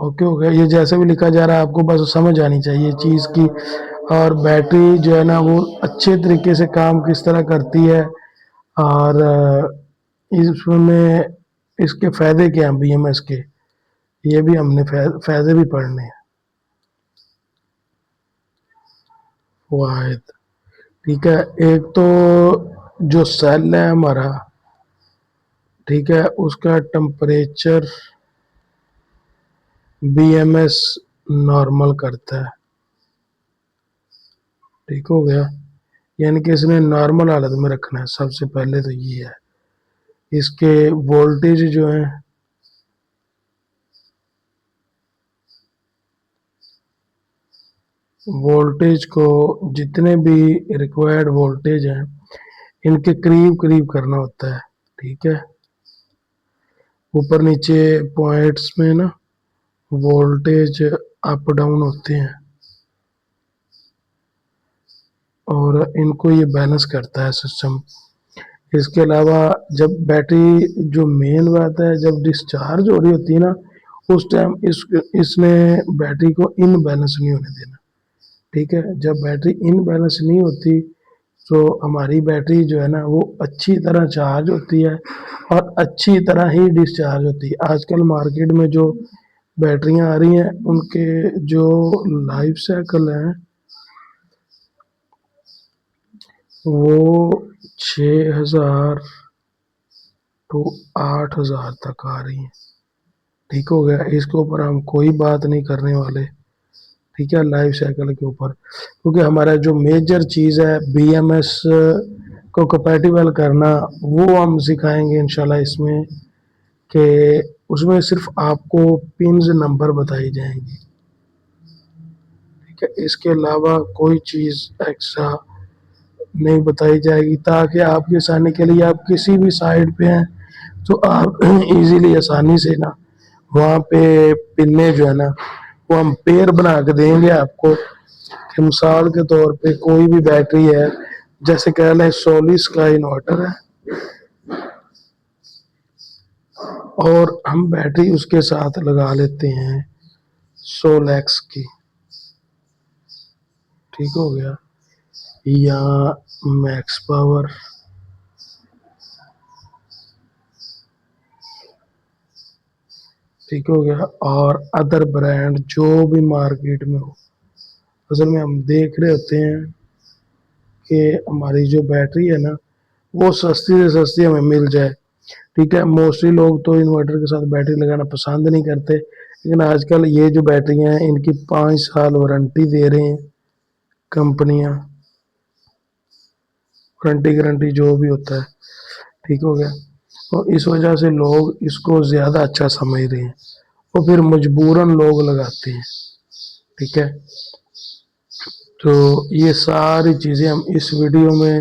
Okay ہو گیا، یہ جیسے بھی لکھا جا رہا ہے آپ کو بس سمجھ آنی چاہیے چیز کی، اور بیٹری جو ہے نا وہ اچھے طریقے سے کام کس طرح کرتی ہے، اور اس میں اس کے فائدے کیا ہیں بی ایم ایس کے، یہ بھی ہم نے فائدے بھی پڑھنے ہیں، واحد ٹھیک ہے۔ ایک تو جو سیل ہے ہمارا، ٹھیک ہے، اس کا temperature B M S normal کرتا ہے، ٹھیک ہو گیا، یعنی کہ اس نے نارمل حالت میں رکھنا ہے، سب سے پہلے تو یہ ہے۔ اس کے وولٹیج جو ہیں وولٹیج کو جتنے بھی ریکوائرڈ وولٹیج ہیں ان کے قریب قریب کرنا ہوتا ہے، ٹھیک ہے، اوپر نیچے پوائنٹس میں نا وولٹیج اپ ڈاؤن ہوتے ہیں، اور ان کو یہ بیلنس کرتا ہے سسٹم۔ اس کے علاوہ جب بیٹری جو مین بات ہے، جب ڈسچارج ہو رہی ہوتی ہے نا اس ٹائم اس نے بیٹری کو ان بیلنس نہیں ہونے دینا، ٹھیک ہے، جب بیٹری ان بیلنس نہیں ہوتی تو ہماری بیٹری جو ہے نا وہ اچھی طرح چارج ہوتی ہے اور اچھی طرح ہی ڈسچارج ہوتی ہے۔ آج کل مارکیٹ میں جو بیٹریاں آ رہی ہیں ان کے جو لائف سائیکل ہیں وہ 6000 to 8000 تک آ رہی ہیں، ٹھیک ہو گیا، اس کے اوپر ہم کوئی بات نہیں کرنے والے، ٹھیک ہے، لائف سائیکل کے اوپر، کیونکہ ہمارا جو میجر چیز ہے بی ایم ایس کو کمپیٹیبل کرنا وہ ہم سکھائیں گے انشاءاللہ اس میں، کہ اس میں صرف آپ کو پنز نمبر بتائی جائیں گی، ٹھیک ہے، اس کے علاوہ کوئی چیز ایکسٹرا نہیں بتائی جائے گی، تاکہ آپ کی آسانی کے لیے آپ کسی بھی سائٹ پہ ہیں تو آپ ایزیلی آسانی سے نا وہاں پہ پنیں جو ہے نا وہ ہم پیر بنا کے دیں گے آپ کو، کہ مثال کے طور پہ کوئی بھی بیٹری ہے، جیسے کہہ لیں 100 کا انورٹر ہے اور ہم بیٹری اس کے ساتھ لگا لیتے ہیں 100 lakhs کی، ٹھیک ہو گیا، یا میکس پاور، ٹھیک ہو گیا، اور ادر برانڈ جو بھی مارکیٹ میں ہو، اصل میں ہم دیکھ رہے ہوتے ہیں کہ ہماری جو بیٹری ہے نا وہ سستی سے سستی ہمیں مل جائے، ٹھیک ہے، موسٹلی لوگ تو انورٹر کے ساتھ بیٹری لگانا پسند نہیں کرتے، لیکن آج کل یہ جو بیٹریاں ہیں ان کی 5 سال وارنٹی دے رہے ہیں کمپنیاں، وارنٹی گارنٹی جو بھی ہوتا ہے، ٹھیک ہو گیا، اور اس وجہ سے لوگ اس کو زیادہ اچھا سمجھ رہے ہیں اور پھر مجبوراً لوگ لگاتے ہیں، ٹھیک ہے، تو یہ ساری چیزیں ہم اس ویڈیو میں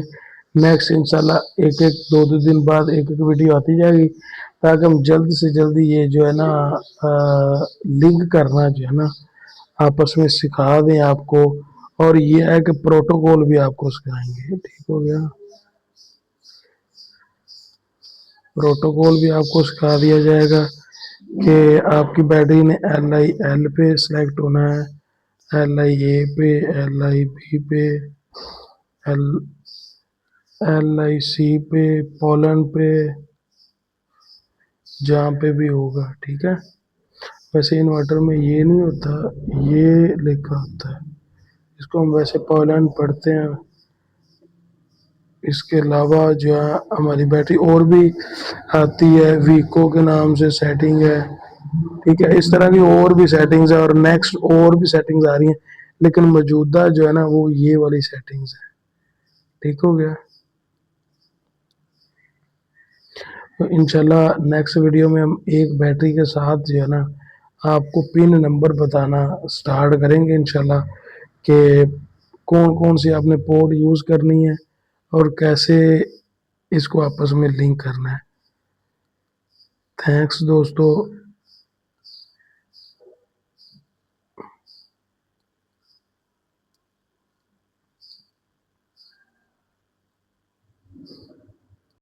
نیکسٹ انشاءاللہ ایک ایک دو دو دن بعد ایک ایک ویڈیو آتی جائے گی، تاکہ ہم جلد سے جلد یہ جو ہے نا لنک کرنا جو ہے نا آپس میں سکھا دیں آپ کو، اور یہ ہے کہ پروٹوکول بھی آپ کو سکھائیں گے، ٹھیک ہو گیا، پروٹوکول بھی آپ کو سکھا دیا جائے گا کہ آپ کی بیٹری نے LIL پہ سلیکٹ ہونا ہے، LIA پہ، LIB پہ، LIC پہ، پولینڈ پہ، جہاں پہ بھی ہوگا، ٹھیک ہے، ویسے انورٹر میں یہ نہیں ہوتا، یہ لکھا ہوتا ہے، اس کو ہم ویسے پولینڈ پڑھتے ہیں۔ اس کے علاوہ جو ہے ہماری بیٹری اور بھی آتی ہے، ویکو کے نام سے سیٹنگ ہے، ٹھیک ہے، اس طرح کی اور بھی سیٹنگز ہیں، اور نیکسٹ اور بھی سیٹنگز آ رہی ہیں، لیکن موجودہ جو ہے نا وہ یہ والی سیٹنگز ہے، ٹھیک ہو گیا، تو انشاءاللہ نیکسٹ ویڈیو میں ہم ایک بیٹری کے ساتھ جو ہے نا آپ کو پن نمبر بتانا سٹارٹ کریں گے انشاءاللہ، کہ کون کون سی آپ نے پورٹ یوز کرنی ہے اور کیسے اس کو آپس میں لنک کرنا ہے۔ تھینکس دوستو۔